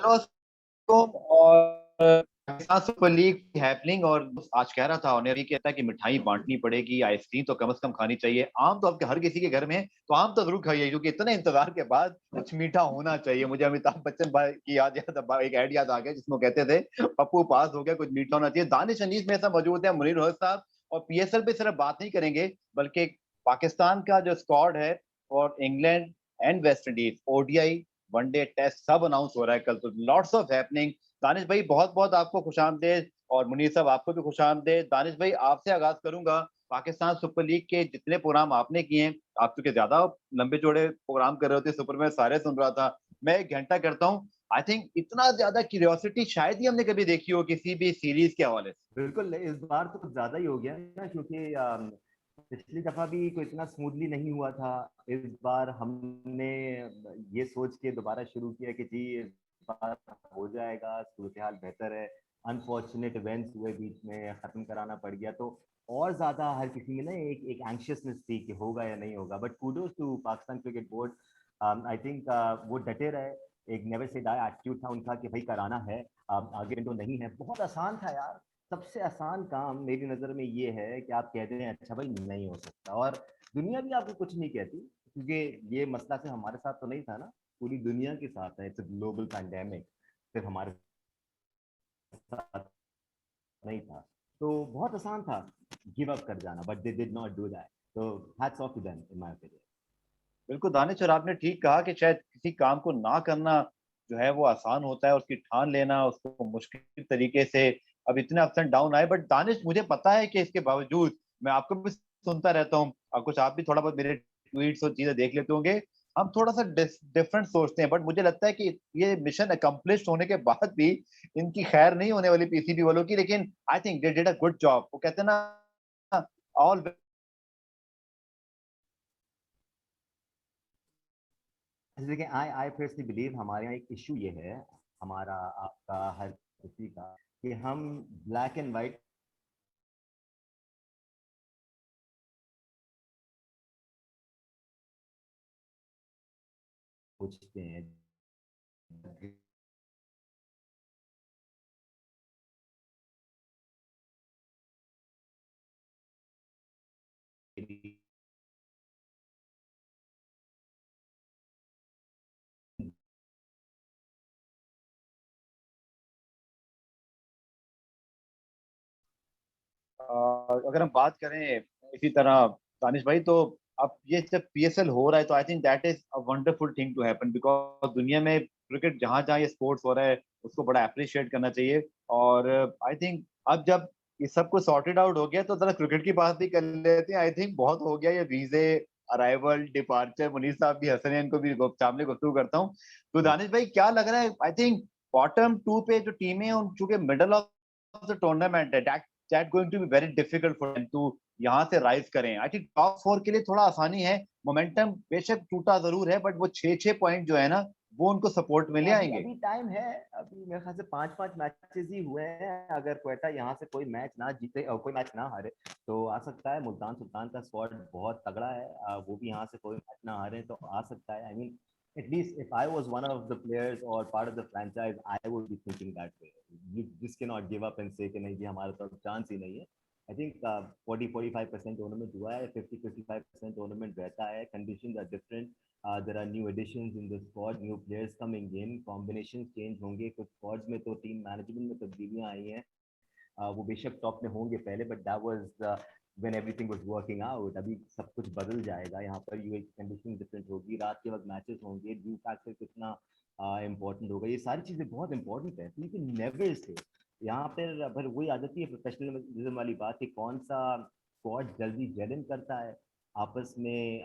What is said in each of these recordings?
और Pakistan super league happening, और आज कह रहा था और भी कहता है कि मिठाई बांटनी पड़ेगी, आइसक्रीम तो कम से कम खानी चाहिए। आम तो आपके हर किसी के घर में है, तो आम तो जरूर खाइए, क्योंकि इतने इंतजार के बाद कुछ मीठा होना चाहिए। मुझे अमिताभ बच्चन भाई की एक ऐड याद आ गया जिसमें कहते थे पप्पू पास हो गया, कुछ मीठा होना चाहिए। दानिश अनीस में ऐसा मौजूद है, मुनीर रोहत साहब। और पीएसएल पे सिर्फ बात नहीं करेंगे, बल्कि पाकिस्तान का जो स्क्वाड है और England and West Indies ODI one day test सब अनाउंस हो रहा है कल, तो लॉट्स ऑफ हैपनिंग। दानिश भाई बहुत बहुत आपको खुशामदेद, और मुनीर साहब आपको भी खुशामदेद। दानिश भाई आपसे आगाज करूंगा। पाकिस्तान सुपर लीग के जितने प्रोग्राम आपने किए हैं, आप चूंकि ज्यादा लंबे चौड़े प्रोग्राम कर रहे होते सुपर में, सारे सुन रहा था, मैं 1 घंटा करता हूँ। आई थिंक इतना ज्यादा क्यूरियोसिटी शायद ही हमने कभी देखी हो किसी भी सीरीज के हवाले से। बिल्कुल, इस बार तो कुछ ज्यादा ही हो गया ना, क्योंकि पिछली दफा भी कोई इतना स्मूथली नहीं हुआ था। इस बार हमने ये सोच के दोबारा शुरू किया कि जी इस बार हो जाएगा, सूरत हाल बेहतर है। अनफॉर्चुनेट इवेंट्स हुए बीच में, खत्म कराना पड़ गया, तो और ज्यादा हर किसी में ना एक एक एंशियसनेस थी कि होगा या नहीं होगा। But kudos to Pakistan cricket board, I think वो डटे रहे। एक नेवर से डाई एटीट्यूड था उनका कि भाई कराना है। आगे तो नहीं है, बहुत आसान था यार। सबसे आसान काम मेरी नज़र में ये है कि आप कह दें अच्छा भाई नहीं हो सकता, और दुनिया भी आपको कुछ नहीं कहती, क्योंकि ये मसला सिर्फ हमारे साथ तो नहीं था ना, पूरी दुनिया के साथ है। इट्स अ ग्लोबल पैंडेमिक, सिर्फ हमारे साथ नहीं था। तो बहुत आसान था गिव अप कर जाना, but they did not do that. तो hats off to them in my opinion. बिल्कुल दानिश, और आपने ठीक कहा कि शायद किसी काम को ना करना जो है वो आसान होता है, उसकी ठान लेना उसको मुश्किल तरीके से। अब इतने अप्स एंड डाउन आए, बट दानिश मुझे पता है कि इसके बावजूद मैं आपको भी सुनता रहता हूँ, और कुछ आप भी थोड़ा बहुत मेरे ट्वीट्स और चीजें देख लेते होंगे। हम थोड़ा सा डिफरेंट सोचते हैं, बट मुझे लगता है कि ये मिशन अकम्प्लिश होने के बाद भी इनकी खैर नहीं होने वाली पीसीबी वालों की। लेकिन I think they did a good job. वो कहते हैं ना, ऑल। जैसे देखिए, आई आई पर्सनली बिलीव हमारे यहाँ एक इशू ये है, हमारा आपका हर किसी का, कि हम ब्लैक एंड वाइट सोचते हैं। अगर हम बात करें इसी तरह दानिश भाई, तो अब ये जब पीएसएल हो रहा है, तो I think that is a wonderful thing to happen, because दुनिया में क्रिकेट जहां जहां ये स्पोर्ट्स हो रहा है उसको बड़ा अप्रिशिएट करना चाहिए। और आई थिंक अब जब ये सब कुछ सॉर्टेड आउट हो गया, तो जरा क्रिकेट की बात भी कर लेते हैं। आई थिंक बहुत हो गया ये वीजे, अराइवल, डिपार्चर। मुनीर साहब भी हंस रहे हैं, इनको भी सामने गुफ्तगू करता हूँ। तो दानिश भाई क्या लग रहा है? आई थिंक बॉटम टू पे जो टीमें हैं, चूंकि मिडल ऑफ द टूर्नामेंट है, that going to be very difficult for them to यहाँ से राइज करें। आई थिंक टॉप फोर के लिए थोड़ा आसानी है। मोमेंटम बेशक टूटा जरूर है, बट वो 6-6 पॉइंट जो है ना, वो उनको सपोर्ट में ले अभी आएंगे। अभी टाइम है। अभी मेरे ख्याल से पांच पांच मैचेस ही हुए हैं। अगर क्वेटा यहाँ से कोई मैच ना जीते और कोई मैच ना हारे, तो आ सकता है। मुल्तान सुल्तान का स्क्वाड बहुत तगड़ा है, वो भी यहाँ से कोई मैच ना हारे तो आ सकता है। I mean, at least if I was one of the players or part of the franchise, I would be thinking that way. You just cannot give up and say कि नहीं जी हमारा तो चांस ही नहीं है। I think 40-45% टूर्नामेंट हुआ है, 50-55% tournament रहता है। Conditions are different, there are new additions in the squad, new players coming in, combinations change होंगे कुछ squads में, तो टीम मैनेजमेंट में तब्दीलियां आई हैं। वो बेशक टॉप में होंगे पहले, but that was when everything was working out. अभी सब कुछ बदल जाएगा, यहाँ पर ये कंडीशन डिफरेंट होगी, रात के वक्त मैचेस होंगे, ड्यू फैक्टर कितना इंपॉर्टेंट होगा, ये सारी चीजें बहुत इंपॉर्टेंट है। तो यू कैन नेवर से यहाँ पर वही आ जाती है प्रोफेशनलिज्म वाली बात कि कौन सा स्क्वाड जल्दी जेल इन करता है, आपस में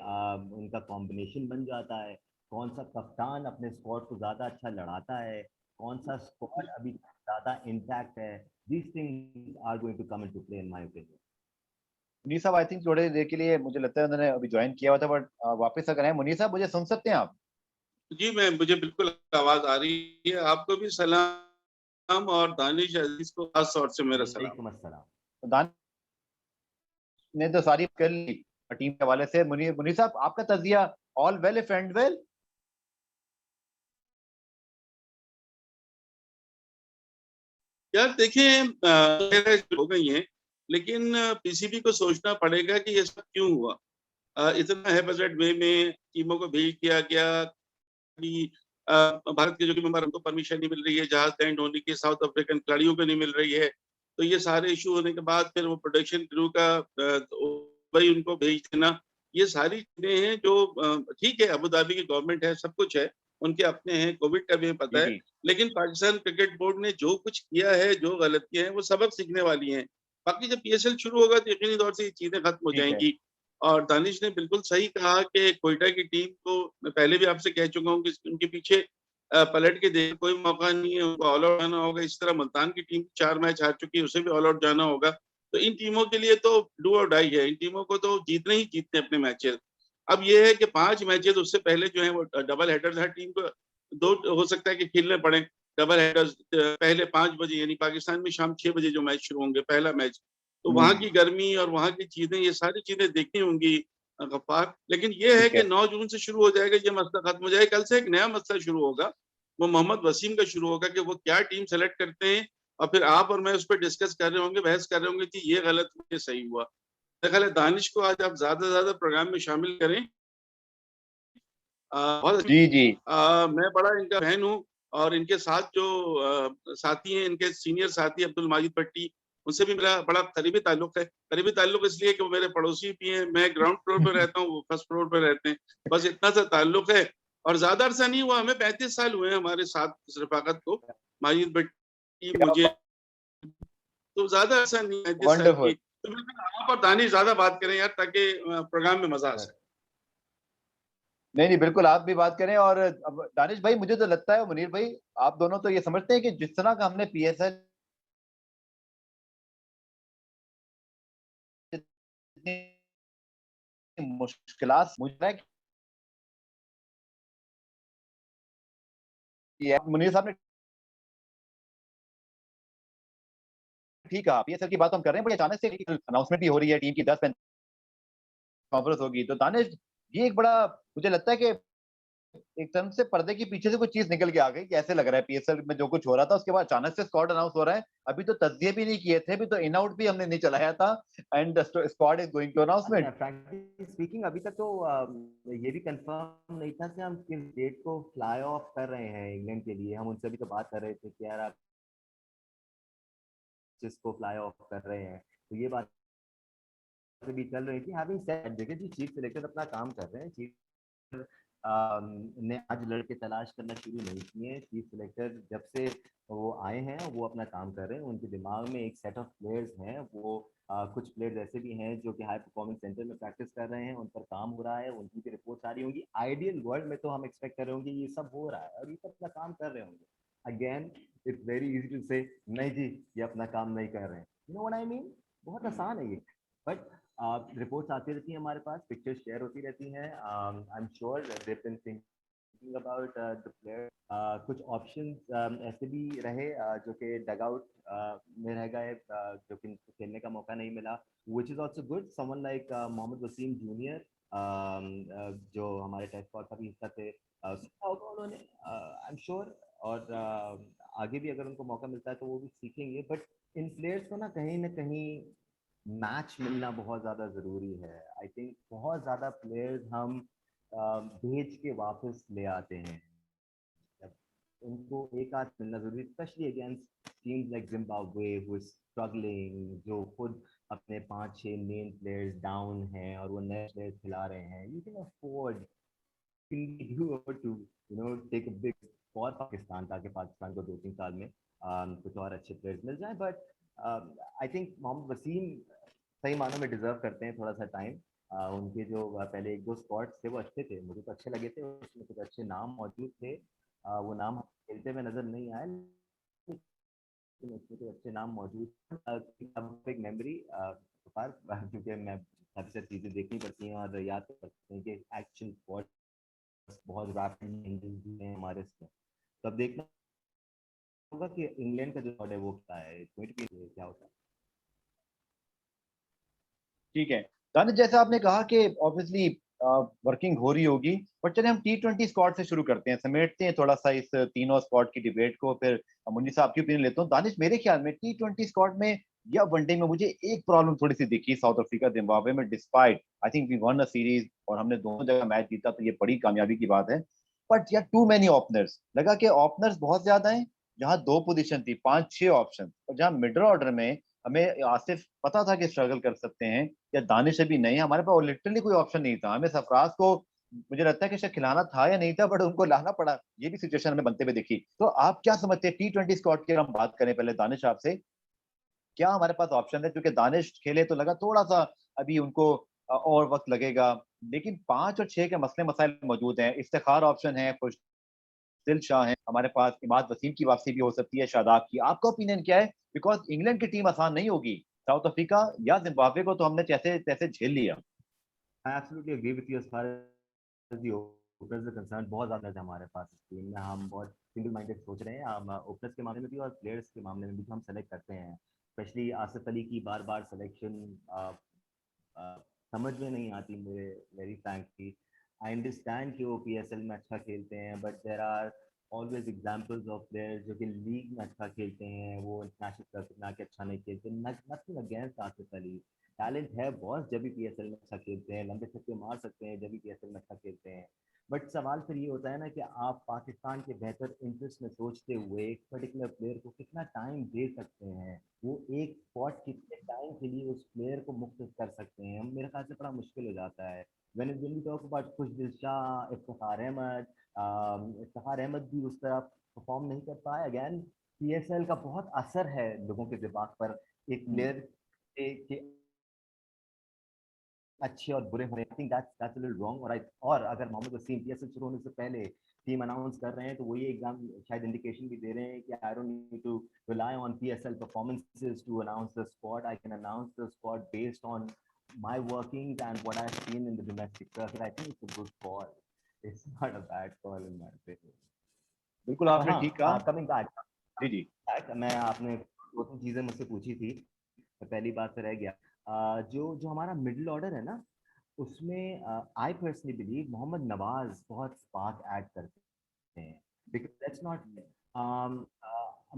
उनका कॉम्बिनेशन बन जाता है, कौन सा कप्तान अपने स्क्वाड को ज्यादा अच्छा लड़ाता है, कौन सा स्क्वाड अभी ज्यादा इंटैक्ट है। These things are going to come into play in my opinion. Munir साहब आई थिंक थोड़ी देर के लिए मुझे लगता है उन्होंने अभी ज्वाइन किया हुआ था, बट वापस अगर है मुनीर साहब, मुझे सुन सकते हैं आप? जी, मैं मुझे बिल्कुल आवाज आ रही है। आपको भी सलाम, और दानिश अजीज को खास तौर से मेरा सलाम। वालेकुम अस्सलाम। तो दानिश ने तो सारी कर ली टीम के हवाले से। मुनीर मुनीर साहब आपका तजिया? All well if end well. यार देखें, हो गई हैं, लेकिन पीसीबी को सोचना पड़ेगा कि ये सब क्यों हुआ। इतना हैफेज़ेड वे में टीमों को भेज दिया गया कि भारत के जो कि मेंबर, उनको परमिशन नहीं मिल रही है, जहाज लैंड होने की, साउथ अफ्रीकन खिलाड़ियों को नहीं मिल रही है। तो ये सारे इशू होने के बाद फिर वो प्रोडक्शन क्रू का भाई उनको भेज देना, ये सारी चीजें हैं जो ठीक है, अबू धाबी की गवर्नमेंट है, सब कुछ है, उनके अपने हैं, कोविड का भी हमें पता जी है। जी लेकिन पाकिस्तान क्रिकेट बोर्ड ने जो कुछ किया है, जो गलतियां हैं, वो सबक सीखने वाली हैं। बाकी जब पीएसएल शुरू होगा तो यकीनी तौर से ये चीजें खत्म हो ठीक है। जाएंगी। और दानिश ने बिल्कुल सही कहा कि कोयटा की टीम को, मैं पहले भी आपसे कह चुका हूँ कि उनके पीछे पलट के देख कोई मौका नहीं है, उनको ऑल आउट जाना होगा। इस तरह मुल्तान की टीम 4 मैच हार चुकी है, उसे भी ऑल आउट जाना होगा। तो इन टीमों के लिए तो डू और डाई है, इन टीमों को तो जीतने ही जीतने अपने मैचेस। अब ये है कि 5 मैचेस उससे पहले जो है वो डबल हेडर्स, हर टीम को 2 हो सकता है कि खेलने पड़े डबल हेडर्स। पहले 5 बजे, यानी पाकिस्तान में शाम 6 बजे जो मैच शुरू होंगे, पहला मैच, तो वहां की गर्मी और वहां की चीजें, ये सारी चीजें देखनी होंगी गफ्फार। लेकिन ये है ठीक कि है। 9 जून से शुरू हो जाएगा, ये मसला खत्म हो जाएगा। कल से एक नया मसला शुरू होगा, वो मोहम्मद वसीम का शुरू होगा कि वो क्या टीम सेलेक्ट करते हैं। और फिर आप और मैं उस पर डिस्कस कर रहे होंगे, बहस कर रहे होंगे कि ये गलत हुआ, ये सही हुआ। मेरा ख्याल है दानिश को आज आप ज्यादा से ज्यादा प्रोग्राम में शामिल करें। बहुत जी जी मैं बड़ा इनका फैन हूँ। और इनके साथ जो साथी हैं, इनके सीनियर साथी अब्दुल माजिद भट्टी, उनसे भी मेरा बड़ा करीबी ताल्लुक है। करीबी ताल्लुक इसलिए कि वो मेरे पड़ोसी भी हैं, मैं ग्राउंड फ्लोर पर रहता हूँ, वो फर्स्ट फ्लोर पर रहते हैं, बस इतना सा ताल्लुक है। और ज्यादा अरसा नहीं हुआ, हमें 35 साल हुए हैं हमारे साथ इस रफाकत को, माजिद भट्टी मुझे, तो ज्यादा अरसा नहीं है 35 साल की। वंडरफुल। तो मैं आप और दानिश ज्यादा बात करें यार, ताकि प्रोग्राम में मजा आ सके। नहीं नहीं, बिल्कुल आप भी बात करें। और अब दानिश भाई, मुझे तो लगता है, मुनीर भाई, आप दोनों तो ये समझते हैं कि जिस तरह का हमने पीएसएल मुश्किलात, मुझे लग रहा है कि मुनीर साहब ने ठीक कहा, पीएसएल की बात तो हम कर रहे हैं, बड़ी अचानक से अनाउंसमेंट भी हो रही है, टीम की 10 कॉन्फ्रेंस होगी। तो दानिश, ये एक बड़ा, मुझे लगता है कि एक तरह से पर्दे के पीछे से कुछ चीज निकल के आ गई, कि ऐसे लग रहा है पीएसएल में जो कुछ हो रहा था, उसके बाद अचानक से स्क्वाड अनाउंस हो रहा है। अभी तो तज्जिए भी नहीं किए थे, अभी तो इन आउट भी हमने नहीं चलाया था, and squad is going to announcement. Frankly speaking अभी तक तो ये भी कंफर्म नहीं था कि हम किस डेट को फ्लाई ऑफ कर रहे हैं इंग्लैंड के लिए। हम उनसे भी तो बात कर रहे थे कि यार आप जिसको फ्लाई ऑफ कर रहे हैं, तो ये बात भी चल रही थी। हैविंग सेड, देखिए जी, चीफ सिलेक्टर अपना काम कर रहे हैं। चीफ ने आज लड़के तलाश करना शुरू नहीं किए। चीफ सिलेक्टर जब से वो आए हैं, वो अपना काम कर रहे हैं। उनके दिमाग में एक सेट ऑफ प्लेयर्स हैं। वो कुछ प्लेयर्स ऐसे भी हैं जो कि हाई परफॉर्मेंस सेंटर में प्रैक्टिस कर रहे हैं, उन पर काम हो रहा है, उनकी भी रिपोर्ट आ रही होंगी। आइडियल वर्ल्ड में तो हम एक्सपेक्ट कर रहे होंगे ये सब हो रहा है और ये सब अपना काम कर रहे होंगे। Again, it's very easy to say नहीं जी, ये अपना काम नहीं कर रहे हैं। You know what I mean? बहुत आसान है ये। बट रिपोर्ट्स आती रहती हैं हमारे पास, पिक्चर्स शेयर होती रहती हैं। I am sure they been thinking about the player. कुछ ऑप्शंस ऐसे भी रहे जो कि डग आउट में रह गए, जो कि खेलने का मौका नहीं मिला, which is also good. Someone like Mohammad Wasim junior, जो हमारे टेस्ट स्क्वाड का भी हिस्सा थे, सीखा होगा उन्होंने, आई एम श्योर। और आगे भी अगर उनको मौका मिलता है तो वो भी सीखेंगे। बट इन प्लेयर्स को ना कहीं मैच मिलना बहुत ज़्यादा ज़रूरी है। आई थिंक बहुत ज़्यादा प्लेयर्स हम भेज के वापस ले आते हैं। उनको एक आध मिलना जरूरी, specially against teams like Zimbabwe who is struggling, जो खुद अपने 5-6 मेन प्लेयर्स डाउन हैं और वो नए प्लेयर्स खिला रहे हैं। You can afford to take a big for Pakistan, ताकि पाकिस्तान को 2-3 साल में कुछ और अच्छे प्लेयर्स मिल जाए। But I think Mohammad Wasim सही मानों में डिजर्व करते हैं थोड़ा सा टाइम। उनके जो पहले 1-2 स्पॉट्स थे वो अच्छे थे, मुझे तो अच्छे लगे थे, उसमें कुछ अच्छे नाम मौजूद थे। वो नाम खेलते में नजर नहीं आए, लेकिन उसमें कुछ अच्छे नाम मौजूद थे। एक मेमोरी क्योंकि मैं काफ़ी सारी चीज़ें देखनी पड़ती हैं और याद करते हैं कि एक्शन स्पॉट बहुत रैपिड हैं हमारे इसमें। तो अब देखना होगा कि इंग्लैंड का जो स्क्वाड है वो क्या है, क्या होता है। ठीक है दानिश, जैसे आपने कहा कि ऑब्वियसली वर्किंग हो रही होगी। बट चलिए हम T20 स्क्वाड से शुरू करते हैं, समेटते हैं थोड़ा सा इस तीनों स्क्वाड की डिबेट को, फिर मुन्नी साहब की ओपिनियन लेता हूँ। दानिश, मेरे ख्याल में T20 स्क्वाड में या वनडे में मुझे एक प्रॉब्लम थोड़ी सी दिखी साउथ अफ्रीका जिम्बाब्वे में, despite I think we won a series और हमने दोनों जगह मैच जीता, तो ये बड़ी कामयाबी की बात है। बट यार टू मेनी ओपनर्स, लगा कि ओपनर्स बहुत ज्यादा हैं, जहाँ दो पोजीशन थी, 5-6 ऑप्शन, और जहाँ मिडल ऑर्डर में हमें आसिफ पता था कि स्ट्रगल कर सकते हैं, या दानिश अभी नहीं, हमारे पास लिटरली कोई ऑप्शन नहीं था। हमें सरफराज को मुझे लगता है कि शायद खिलाना था या नहीं था, बट उनको लाना पड़ा, ये भी सिचुएशन हमें बनते हुए दिखी। तो आप क्या समझते हैं T20 स्क्वाड की, हम बात करें पहले दानिश आपसे, क्या हमारे पास ऑप्शन है? क्योंकि दानिश खेले तो लगा थोड़ा सा अभी उनको और वक्त लगेगा, लेकिन 5 और 6 के मसले मसाइल मौजूद हैं। इफ्तिखार ऑप्शन है, खुशदिल शाह है हमारे पास, इमाद वसीम की वापसी भी हो सकती है, शादाब की। आपका ओपिनियन क्या है? बिकॉज इंग्लैंड की टीम आसान नहीं होगी, साउथ अफ्रीका या जिम्बाब्वे को तो हमने जैसे तैसे झेल लिया। I absolutely agree with you as far as the openers are concerned. बहुत ज़्यादा है हमारे पास इस टीम में, हम बहुत सिंगल माइंडेड सोच रहे हैं, हम ओपनर्स के मामले में भी और प्लेयर्स के मामले में भी जो हम सेलेक्ट करते हैं, स्पेशली आसिफ अली की बार बार सिलेक्शन समझ में नहीं आती मुझे, वेरी फ्रैंकली। आई अंडरस्टैंड कि वो PSL में अच्छा खेलते हैं, but there are always examples of players जो कि लीग में अच्छा खेलते हैं, वो इंटरनेशनल सर्किट में आके अच्छा नहीं खेलते। Nothing against Asif Ali, talent है बहुत, जब भी PSL में अच्छा खेलते हैं, लंबे छक्के मार सकते हैं जब भी PSL में अच्छा खेलते हैं। बट सवाल फिर ये होता है ना कि आप पाकिस्तान के बेहतर इंटरेस्ट में सोचते हुए एक पर्टिकुलर प्लेयर को कितना टाइम दे सकते हैं, वो एक स्पॉट कितने टाइम के लिए उस प्लेयर को मुक्त कर सकते हैं, मेरे ख्याल से बड़ा मुश्किल हो जाता है। when we talk about खुशदिल शाह, इफ्तिखार अहमद भी उस तरह परफॉर्म नहीं कर पाए। अगेन PSL का बहुत असर है लोगों के दिमाग पर, एक प्लेयर के अच्छे और बुरे होने। I think that's a little wrong. और अगर मोहम्मद वसीम PSL शुरू होने से पहले टीम अनाउंस कर रहे हैं, तो वो ये एग्जाम शायद इंडिकेशन भी दे रहे हैं कि I don't need to rely on PSL performances to announce the squad, I can announce the squad based on my workings and what I've seen in the domestic circuit. I think it's a good call. It's not a bad call in my opinion. बिल्कुल और आपने ठीक कहा। हाँ, coming back, जी जी। मैं आपने दो तीन चीजें मुझसे पूछी थी, पहली बात से रह गया। जो जो हमारा मिडिल ऑर्डर है ना, उसमें I personally believe Mohammad Nawaz बहुत स्पार्क ऐड करते हैं, because that's not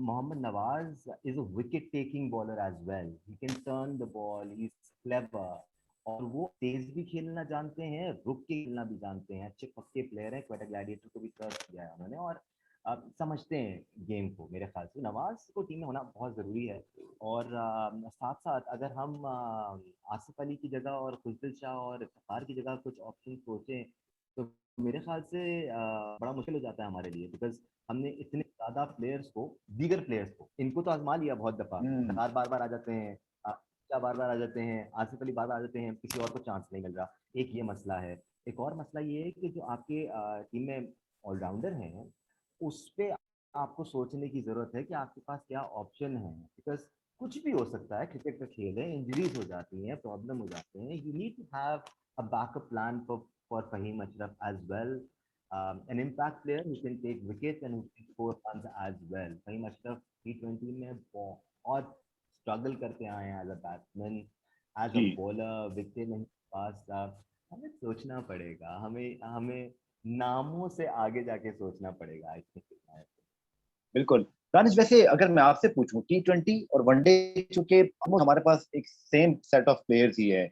Mohammad Nawaz is a wicket taking bowler as well. He can turn the ball, he's clever, और वो तेज भी खेलना जानते हैं, रुक के खेलना भी जानते हैं, अच्छे पक्के प्लेयर हैं। क्वेटा ग्लैडिएटर को भी सर्च किया है उन्होंने, और समझते हैं गेम को। मेरे ख्याल से नवाज को टीम में होना बहुत ज़रूरी है। और साथ साथ अगर हम आसिफ अली की जगह और खुशदिल शाह और इफ्तिखार की जगह कुछ ऑप्शन सोचें, तो मेरे ख्याल से बड़ा मुश्किल हो जाता है हमारे लिए, बिकॉज हमने इतने ज़्यादा प्लेयर्स को, दीगर प्लेयर्स को, इनको तो आजमा लिया बहुत दफ़ा। इफ्तिखार बार बार आ जाते हैं, बार बार आ जाते हैं, आसिफ अली बार बार आ जाते हैं, किसी और को चांस नहीं मिल रहा। एक ये मसला है। एक और मसला ये है कि जो आपके टीम में ऑलराउंडर हैं, उस पे आपको सोचने की जरूरत है कि आपके पास क्या ऑप्शन है, बिकॉज कुछ भी हो सकता है, क्रिकेट का खेल है, इंजरीज हो जाती हैं, प्रॉब्लम हो जाते हैं। You need to have a backup plan for Faheem Ashraf as well, an impact player who can take wickets and who can score runs as well. Faheem Ashraf T20 में बहुत स्ट्रगल करते आए हैं as a batsman, as a जी bowler wicket नहीं पास। हमें सोचना पड़ेगा, हमें हमें नामों से आगे जाके सोचना पड़ेगा, आई थिंक। बिल्कुल। दानिश, वैसे अगर मैं आपसे पूछूं T20 और वनडे, चूंकि हमारे पास एक सेम सेट ऑफ प्लेयर्स ही है,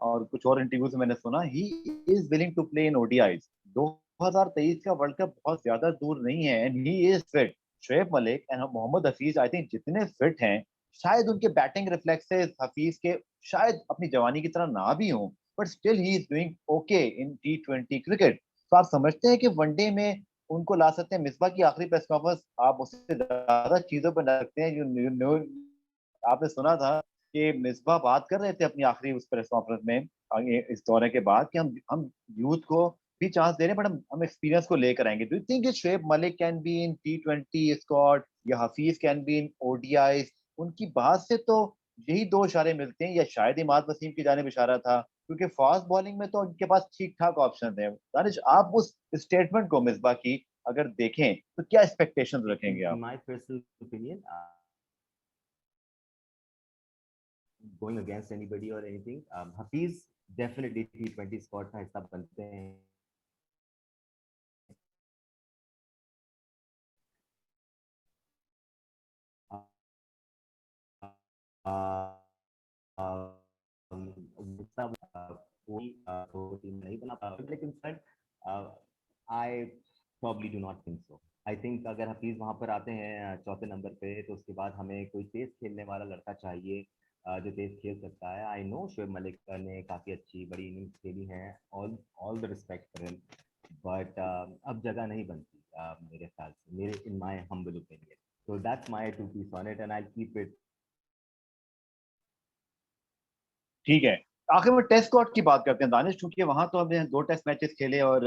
और कुछ और इंटरव्यूज में मैंने सुना, he is willing to play in ODIs। 2023 का वर्ल्ड कप बहुत ज्यादा दूर नहीं है, and he is fit. Shoaib Malik and Mohammad Hafeez I think जितने फिट हैं, शायद उनके बैटिंग रिफ्लेक्सेस हफीज के शायद अपनी जवानी की तरह ना भी हों, but still he is doing okay in T20 cricket. तो आप समझते हैं कि वनडे में उनको ला सकते हैं? मिसबा की आखिरी प्रेस कॉन्फ्रेंस आप उससे ज्यादा चीजों पर रखते हैं, जो आपने सुना था कि मिसबा बात कर रहे थे अपनी आखिरी उस प्रेस कॉन्फ्रेंस में आगे इस दौरे के बाद, कि हम यूथ को भी चांस दे रहे हैं, बट हम एक्सपीरियंस को लेकर आएंगे। Do you think Shoaib Malik can be in T20 squad या Hafeez can be in ODIs? उनकी बात से तो यही दो इशारे मिलते हैं, या शायद इमाद वसीम की जानिब इशारा था, क्योंकि फास्ट बॉलिंग में तो उनके पास ठीक ठाक ऑप्शन है। दानिश, आप उस स्टेटमेंट को मिसबा की अगर देखें तो क्या एक्सपेक्टेशंस रखेंगे In आप? my personal opinion, going against anybody or anything. Hafiz definitely T20 squad का हिस्सा बनते हैं. कोई टीम नहीं बना पा, लेकिन I probably do not think so. I think अगर हफीज वहां पर आते हैं चौथे नंबर पे, तो उसके बाद हमें कोई तेज खेलने वाला लड़का चाहिए जो तेज खेल सकता है. आई नो शोएब मलिक ने काफी अच्छी बड़ी इनिंग्स खेली हैं, all the respect for him, but अब जगह नहीं बनती मेरे ख्याल से, मेरे in my humble opinion. So that's my two piece on it, and I'll keep it. ठीक है, आखिर में टेस्ट स्क्वाड की बात करते हैं दानिश, क्योंकि वहां तो हमने 2 टेस्ट मैचेस खेले और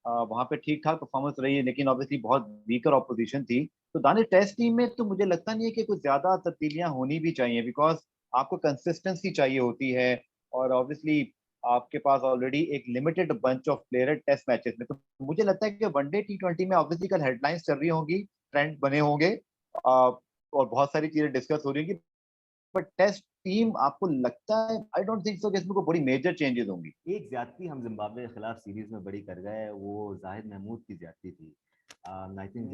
वहां पे ठीक ठाक परफॉर्मेंस रही है, लेकिन ऑब्वियसली बहुत वीकर ऑपोजिशन थी. तो दानिश, टेस्ट टीम में तो मुझे लगता नहीं है कि कुछ ज्यादा तब्दीलियां होनी भी चाहिए, बिकॉज आपको कंसिस्टेंसी चाहिए होती है, और ऑब्वियसली आपके पास ऑलरेडी एक limited bunch of player test matches में. तो मुझे लगता है कि वनडे T20 में ऑब्वियसली कल हेडलाइंस चल रही होंगी, ट्रेंड बने होंगे, और बहुत सारी चीजें डिस्कस हो रही होंगी, बट टेस्ट टीम आपको लगता है, आई डोंट थिंक सो कि इसमें कोई बड़ी मेजर चेंजेस होंगी. एक ज्यादती हम जिम्बाब्वे के खिलाफ सीरीज में बड़ी कर गए, वो जाहिद महमूद की ज्यादती थी. आई थिंक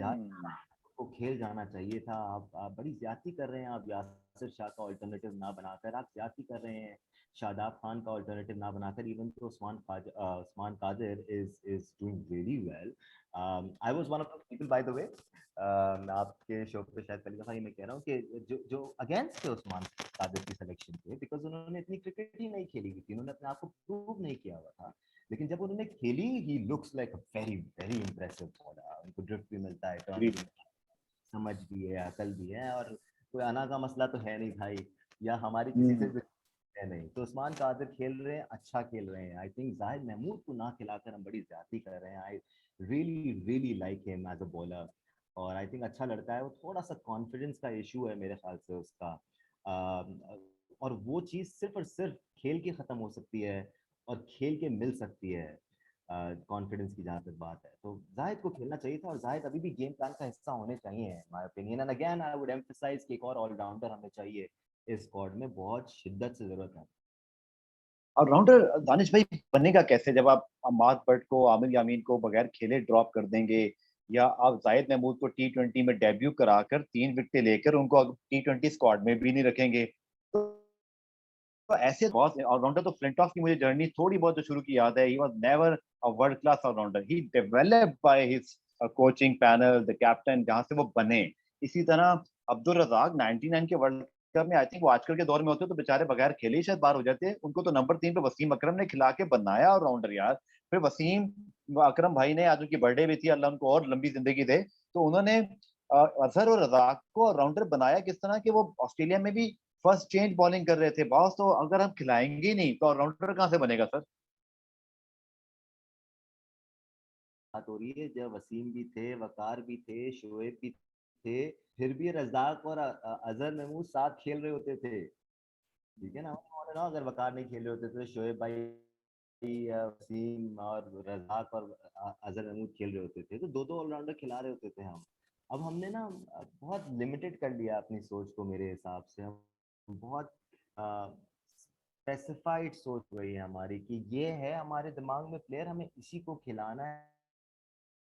को खेल जाना चाहिए था. आप बड़ी ज्यादती कर रहे हैं. आप यासिर शाह का ऑल्टरनेटिव ना बनाकर आप ज्यादती कर रहे हैं. शादाब खान का ऑल्टरनेटिव ना बनाकर, इवन तो Usman Qadir is doing really well. I was one of the people, by the way, आपके शो पे शायद पहली दफा ये मैं कह रहा हूँ कि जो अगेंस्ट थे उस्मान कादिर की सिलेक्शन पे, बिकॉज उन्होंने इतनी क्रिकेट ही नहीं खेली हुई थी, उन्होंने अपने आप को प्रूव नहीं किया हुआ था. लेकिन जब उन्होंने खेली, he looks like a very very impressive bowler. उनको ड्रिफ्ट भी मिलता है, टर्न भी, समझ भी है, अकल भी है, और कोई अना का मसला तो है नहीं भाई, या हमारी किसी से है नहीं. तो उस्मान कादिर खेल रहे हैं, अच्छा खेल रहे हैं. आई थिंक जाहिद महमूद को ना खिलाकर हम बड़ी ज्यादती कर रहे हैं. I really really like him as a bowler, और आई थिंक अच्छा लड़का है. वो थोड़ा सा कॉन्फिडेंस का इशू है मेरे ख्याल से उसका, और वो चीज़ सिर्फ और सिर्फ खेल के ख़त्म हो सकती है और खेल के मिल सकती है. कॉन्फिडेंस की जहाँ तक बात है, तो जाहिद को खेलना चाहिए था, और जाहिद अभी भी गेम प्लान का हिस्सा होने चाहिए, my opinion. And again I would emphasize कि एक और ऑलराउंडर हमें चाहिए इस स्क्वाड में, बहुत शिद्दत से जरूरत है. ऑलराउंडर दानिश भाई बनेगा कैसे जब आप अम्माद बट को, आमिर यामीन को बगैर खेले ड्रॉप कर देंगे, या आप जाहिद महमूद को T20 में डेब्यू कराकर 3 विकेटें लेकर उनको T20 स्क्वाड में भी नहीं रखेंगे. तो ऐसे बहुत ऑलराउंडर. तो फ्लिंटॉफ की मुझे जर्नी थोड़ी बहुत जो शुरू की याद है, he was never a world class allrounder, he developed by his coaching panel, the captain, जहां से वो बने. इसी तरह अब्दुल रजाक 99 के वर्ल्ड कप में, आई थिंक वो आजकल के दौर में होते तो बेचारे बगैर खेले ही शायद बाहर हो जाते. उनको तो नंबर 3 पे वसीम अकरम ने खिला के बनाया ऑलराउंडर यार. फिर वसीम अकरम भाई ने, आज उनकी बर्थडे भी थी, अल्लाह उनको और लंबी जिंदगी दे, तो उन्होंने अजहर और रजाक को ऑलराउंडर बनाया किस तरह कि वो ऑस्ट्रेलिया में भी फर्स्ट चेंज बॉलिंग कर रहे थे. बॉस तो अगर हम खिलाएंगे नहीं तो ऑलराउंडर कहाँ से बनेगा सर. बात हो रही है जब वसीम भी थे, वकार भी थे, शोएब भी थे, फिर भी रजाक और अजहर महमूद साथ खेल रहे होते थे. ठीक है ना, ना अगर वकार नहीं खेल रहे होते तो शोएब भाई, वसीम और रजाक और अजहर महमूद खेल रहे होते थे, तो दो दो ऑलराउंडर खिला रहे होते थे हम. अब हमने ना बहुत लिमिटेड कर लिया अपनी सोच को, मेरे हिसाब से हम बहुत स्पेसिफाइड सोच गई है हमारी, कि ये है हमारे दिमाग में प्लेयर, हमें इसी को खिलाना है,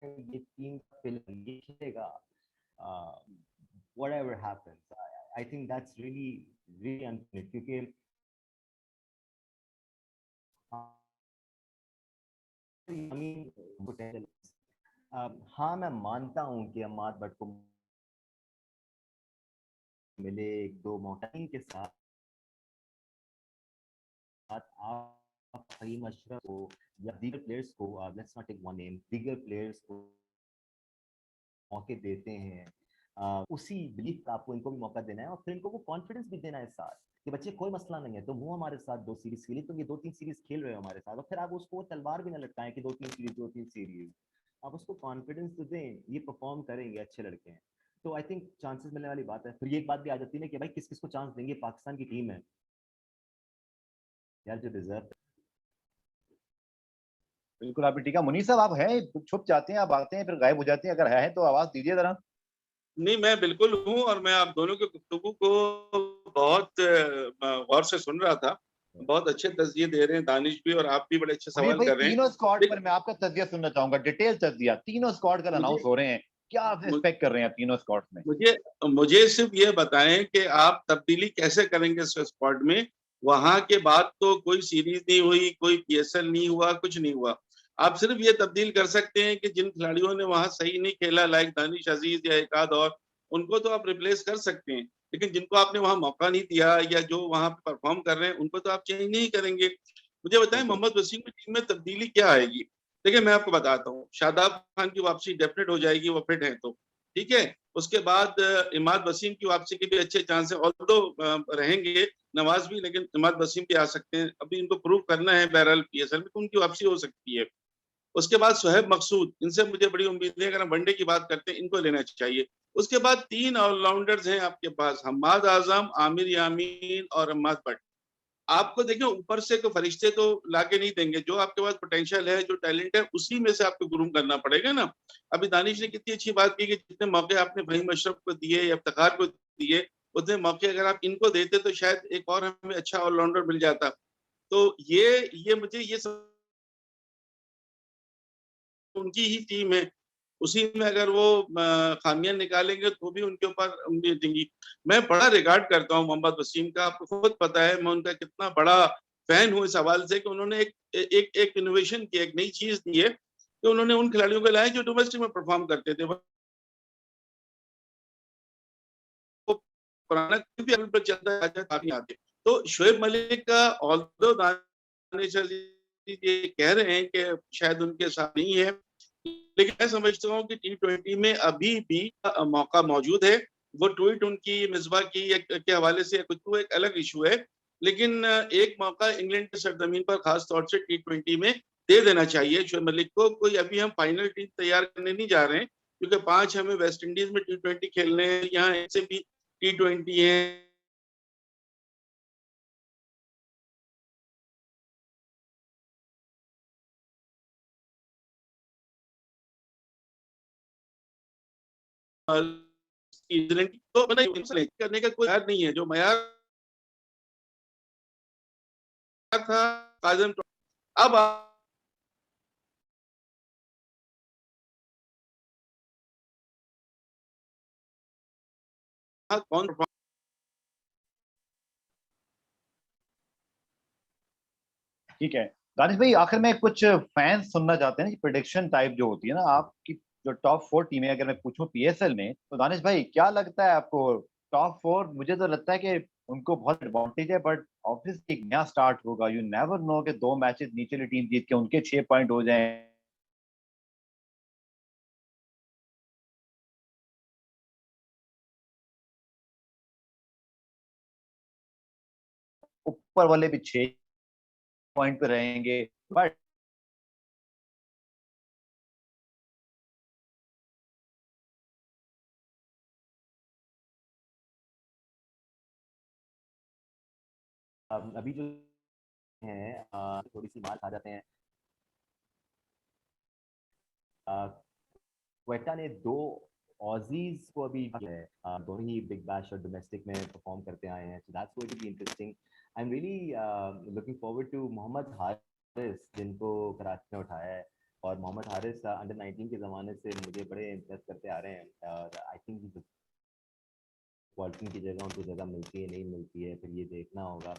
ये टीम ये खेलेगा, whatever happens. I think that's really really unfortunate, क्योंकि हाँ मैं मानता हूँ कि अम्माद बट को मिले एक दो मौका के साथ आप फहीम अशरफ को या दीगर प्लेयर्स को, let's not take one name, दीगर प्लेयर्स को मौके देते हैं, उसी बिलीफ का आपको इनको भी मौका देना है, और फिर इनको वो कॉन्फिडेंस भी देना है साथ कि बच्चे कोई मसला नहीं है, तो वो हमारे साथ 2 सीरीज खेली, तो ये 2-3 सीरीज खेल रहे हो हमारे साथ, और फिर आप उसको तलवार भी ना लटकाएं कि 2-3 सीरीज. आप उसको कॉन्फिडेंस तो दें, ये परफॉर्म करेंगे, अच्छे लड़के हैं, तो आई थिंक चांसेस मिलने वाली बात है. फिर ये एक बात भी आ जाती है कि भाई किस किस को चांस देंगे, पाकिस्तान की टीम है यार जो डिजर्व. बिल्कुल आप ठीक है. मुनीर साहब आप हैं, छुप जाते हैं, आप आते हैं फिर गायब हो जाते हैं, अगर है तो आवाज दीजिए जरा. नहीं, मैं बिल्कुल हूँ और मैं आप दोनों की गुफ्तगू को बहुत गौर से सुन रहा था। बहुत अच्छे तज़किये दे रहे हैं दानिश भी और आप भी बड़े अच्छे अमीर सवाल भाई कर रहे हैं। तीनों स्क्वाड पर लेकिन मैं आपका तज्जिया सुनना चाहूंगा, डिटेल तज्जिया। तीनों स्क्वाड कल मुझे अनाउंस हो रहे हैं, क्या आप मु एक्सपेक्ट कर रहे हैं तीनों स्क्वाड में? मुझे मुझे सिर्फ ये बताएं कि आप तब्दीली कैसे करेंगे इस स्क्वाड में। वहां के बाद तो कोई सीरीज नहीं हुई, कोई पीएसएल नहीं हुआ, कुछ नहीं हुआ। आप सिर्फ ये तब्दील कर सकते हैं कि जिन खिलाड़ियों ने वहां सही नहीं खेला, लाइक दानिश अजीज या एक आध और, उनको तो आप रिप्लेस कर सकते हैं। लेकिन जिनको आपने वहां मौका नहीं दिया या जो वहां परफॉर्म कर रहे हैं उनको तो आप चेंज नहीं करेंगे। मुझे बताएं बिल्कुल। मोहम्मद वसीम की टीम में तब्दीली क्या आएगी। देखिए मैं आपको बताता हूँ, शादाब खान की वापसी डेफिनेट हो जाएगी, वो फिट है तो ठीक है। उसके बाद इमाद वसीम की वापसी के भी अच्छे चांस है, ऑल्दो रहेंगे नवाज भी, लेकिन इमाद वसीम भी आ सकते हैं। अभी इनको प्रूव करना है बहरहाल पीएसएल में, तो उनकी वापसी हो सकती है। उसके बाद सोहेब मकसूद, इनसे मुझे बड़ी उम्मीद है। अगर हम वनडे की बात करते हैं, इनको लेना चाहिए। उसके बाद 3 ऑलराउंडर्स हैं आपके पास, हम्माद आजम, आमिर यामीन और अम्माद भट्ट। आपको देखिए ऊपर से तो फरिश्ते तो लाके नहीं देंगे, जो आपके पास पोटेंशियल है, जो टैलेंट है, उसी में से आपको ग्रूम करना पड़ेगा ना। अभी दानिश ने कितनी अच्छी बात की कि जितने मौके आपने फहीम अशरफ को दिए या इफ्तिखार को दिए, उतने मौके अगर आप इनको देते तो शायद एक और हमें अच्छा ऑलराउंडर मिल जाता। तो ये मुझे ये उनकी ही टीम है, उसी में अगर वो खामियां निकालेंगे तो भी उनके ऊपर उम्मीद देंगी। मैं बड़ा रिगार्ड करता हूँ मोहम्मद वसीम का, आपको खुद पता है मैं उनका कितना बड़ा फैन हूँ इस हवाले से कि उन्होंने एक इनोवेशन की, एक नई चीज दी है कि उन्होंने उन खिलाड़ियों को लाया जो डोमेस्टिक में परफॉर्म करते थे। वो पुराना भी अभी तक चलता है, काफी आते। तो शोएब मलिक का ऑल्दो दानिश अजीज ये कह रहे हैं कि शायद उनके साथ नहीं है, लेकिन मैं समझता हूँ कि T20 में अभी भी मौका मौजूद है। वो ट्वीट उनकी मिसबा की के हवाले से कुछ तो एक अलग इशू है, लेकिन एक मौका इंग्लैंड की सरजमीन पर खास तौर से T20 में दे देना चाहिए शोएब मलिक को। कोई अभी हम फाइनल टीम तैयार करने नहीं जा रहे हैं, क्योंकि 5 हमें वेस्ट इंडीज में T20 खेलने हैं, यहाँ ऐसे भी T20 है। तो मतलब करने का कोई यार नहीं है, जो मयार था काजम। अब कौन ठीक है। दानिश भाई आखिर में कुछ फैंस सुनना चाहते हैं कि प्रिडिक्शन टाइप जो होती है ना आपकी, जो टॉप 4 टीमें अगर मैं पूछूं पीएसएल में, तो दानिश भाई क्या लगता है आपको? टॉप 4 मुझे तो लगता है कि उनको बहुत एडवांटेज है, बट ऑब्वियसली एक नया स्टार्ट होगा। यू नेवर नो कि 2 मैचेस नीचे वाली टीम जीत के उनके 6 पॉइंट हो जाएं, ऊपर वाले भी 6 पॉइंट पे रहेंगे। बट अभी जो है थोड़ी सी बात आ जाते हैं। क्वेटा ने 2 ऑजीज को अभी है, दोनों ही बिग बैश और डोमेस्टिक में परफॉर्म करते आए हैं, so that's going to be interesting. I am really looking forward to Mohammad Haris, जिनको कराची ने उठाया है। और मोहम्मद हारिस अंडर 19 के ज़माने से मुझे बड़े इम्प्रेस करते आ रहे हैं, और आई थिंक क्वालिटी की जगह उनको जगह मिलती है नहीं मिलती है, फिर ये देखना होगा।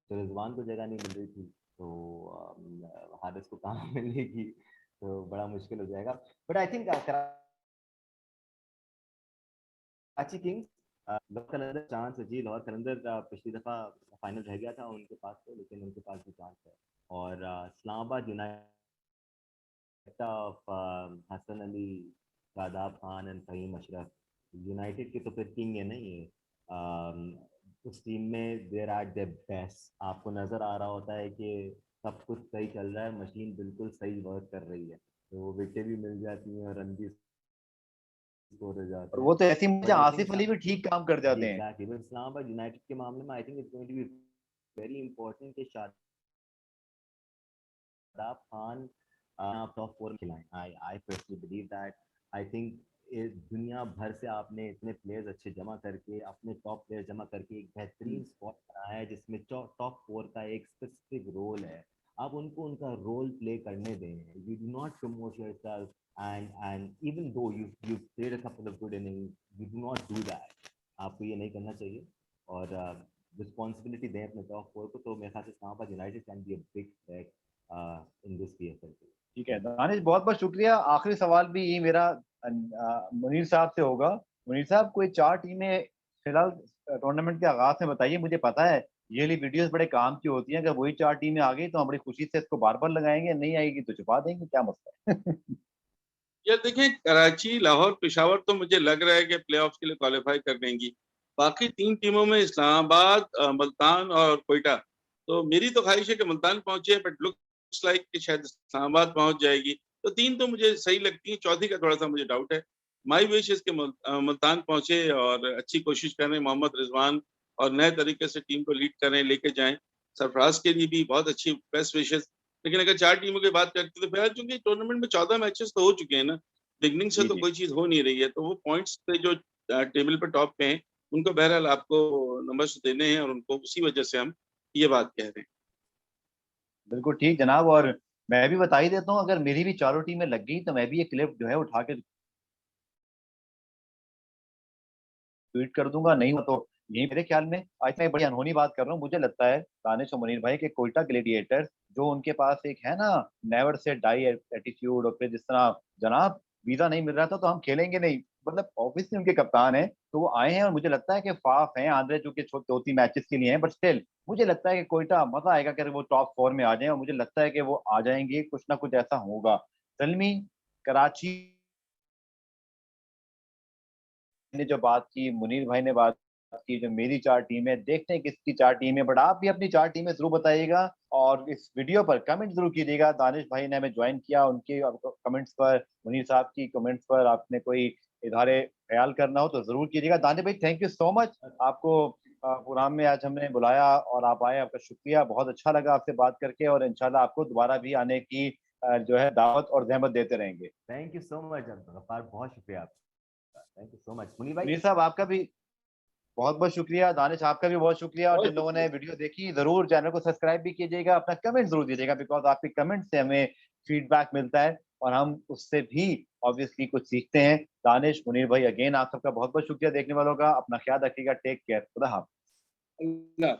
तो रिजवान को जगह नहीं मिल रही थी, तो हारिस को कहाँ मिलेगी, तो बड़ा मुश्किल हो जाएगा। But I think Karachi Kings, Lahore Qalandar chance है जी। लाहौर कलंदर पिछली दफ़ा फाइनल रह गया था उनके पास तो, लेकिन उनके पास भी चांस है। और Islamabad United of Hasan Ali, Shadab Khan and Faheem Ashraf, United के तो फिर किंग है नहीं है। उस टीम में देर एट द बेस्ट, आपको नज़र आ रहा होता है कि सब कुछ सही चल रहा है, मशीन बिल्कुल सही वर्क कर रही है, तो वो विकेट भी मिल जाती हैं और रन भी स्कोर हो और जाते हैं। वो तो ऐसी मजा, but I think Asif Ali भी ठीक काम कर जी जाते हैं। एग्जैक्टली, बट इस्लामाबाद यूनाइटेड के मामले में I think it's going to be very important कि शादाब खान टॉप 4 खिलाएं। I personally believe that. I think दुनिया भर से आपने इतने प्लेयर्स अच्छे जमा करके, अपने टॉप प्लेयर जमा करके एक बेहतरीन स्क्वाड बनाया है जिसमें टॉप 4 का एक स्पेसिफिक रोल है। आप उनको उनका रोल प्ले करने दें। You do not promote yourself and even though you played a couple of good innings, you do not do that। आपको ये नहीं करना चाहिए और रिस्पॉन्सिबिलिटी दें अपने टॉप 4 को। तो मेरे ख्याल से Islamabad United can be a big threat in this PSL. ठीक है दानिश, बहुत बहुत शुक्रिया। आखिरी सवाल भी ये मेरा मुनीर साहब से होगा। मुनीर साहब, कोई 4 टीमें फिलहाल टूर्नामेंट के आगाज में बताइए। मुझे पता है ये वाली वीडियोस बड़े काम की होती हैं, अगर वही 4 टीमें आ गई तो हम बड़ी खुशी से इसको बार बार लगाएंगे, नहीं आएगी तो छुपा देंगे, क्या मसला है? यार देखिए, कराची, लाहौर, पेशावर तो मुझे लग रहा है कि प्लेऑफ्स के लिए क्वालिफाई कर लेंगी। बाकी 3 टीमों में इस्लामाबाद, मुल्तान और कोयटा। तो मेरी तो ख्वाहिश है कि मुल्तान पहुंचे, बट लुक्स लाइक कि शायद इस्लामाबाद पहुंच जाएगी। तो 3 तो मुझे सही लगती है, चौथी का थोड़ा सा मुझे डाउट है। माई विश इज के मुल्तान पहुंचे और अच्छी कोशिश करें, मोहम्मद रिजवान, और नए तरीके से टीम को लीड करें, लेके जाएं। सरफराज के लिए भी बहुत अच्छी बेस्ट विशेष। लेकिन अगर 4 टीमों की बात करते तो फिलहाल चूंकि टूर्नामेंट में 14 मैचेस तो हो चुके हैं ना, बिगनिंग से जी तो जी, कोई चीज हो नहीं रही है। तो वो पॉइंट्स पे जो टेबल पे टॉप पे हैं, उनको बहरहाल आपको नंबर्स देने हैं, और उनको उसी वजह से हम ये बात कह रहे हैं। बिल्कुल ठीक जनाब। और मैं भी बता ही देता हूँ, अगर मेरी भी चारों टीमें लग गई तो मैं भी ये क्लिप जो है उठा के ट्वीट कर दूंगा, नहीं हो तो यही मेरे ख्याल में। आज मैं बड़ी अनहोनी बात कर रहा हूँ, मुझे लगता है दानिश और मुनीर भाई के कोयटा ग्लेडिएटर्स, जो उनके पास एक है ना नेवर से डाई एटीट्यूड, और फिर जिस तरह जनाब वीजा नहीं मिल रहा था तो हम खेलेंगे नहीं, मतलब ऑब्वियसली उनके कप्तान हैं तो वो आए हैं, और मुझे लगता है कि फाफ हैं आंद्रे जो कि 2-3 मैचेस के लिए हैं, बट स्टिल मुझे लगता है कि कोयटा मजा आएगा कि वो टॉप 4 में आ जाए, और मुझे लगता है कि वो आ जाएंगे, कुछ ना कुछ ऐसा होगा। सलमी, कराची ने जो बात की, मुनीर भाई ने बात की, जो मेरी 4 टीमें, देखते हैं किसकी 4 टीमें, बट आप भी अपनी 4 टीमें जरूर बताइएगा और इस वीडियो पर कमेंट जरूर कीजिएगा। दानिश भाई ने हमें ज्वाइन किया, उनके कमेंट्स पर, मुनीर साहब की कमेंट्स पर आपने कोई इधारे ख्याल करना हो तो जरूर कीजिएगा। दानिश भाई, थैंक यू सो मच, आपको प्रोग्राम में आज हमने बुलाया और आप आए, आपका शुक्रिया, बहुत अच्छा लगा आपसे बात करके, और इंशाल्लाह आपको दोबारा भी आने की जो है दावत और जहमत देते रहेंगे। Thank you so much Abdul Ghaffar, बहुत शुक्रिया आपका। Thank you so much Munir भाई। मुनीर साहब आपका भी बहुत बहुत शुक्रिया, दानिश आपका भी बहुत शुक्रिया, और बहुत जिन लोगों ने शुक्रिया। वीडियो देखी जरूर चैनल को सब्सक्राइब भी कीजिएगा, अपना कमेंट जरूर दीजिएगा, बिकॉज आपके कमेंट से हमें फीडबैक मिलता है और हम उससे भी ऑब्वियसली कुछ सीखते हैं। दानिश, मुनीर भाई, अगेन आप सबका बहुत बहुत शुक्रिया देखने वालों का, अपना ख्याल रखिएगा, टेक केयर, खुदा हाफिज। अल्लाह।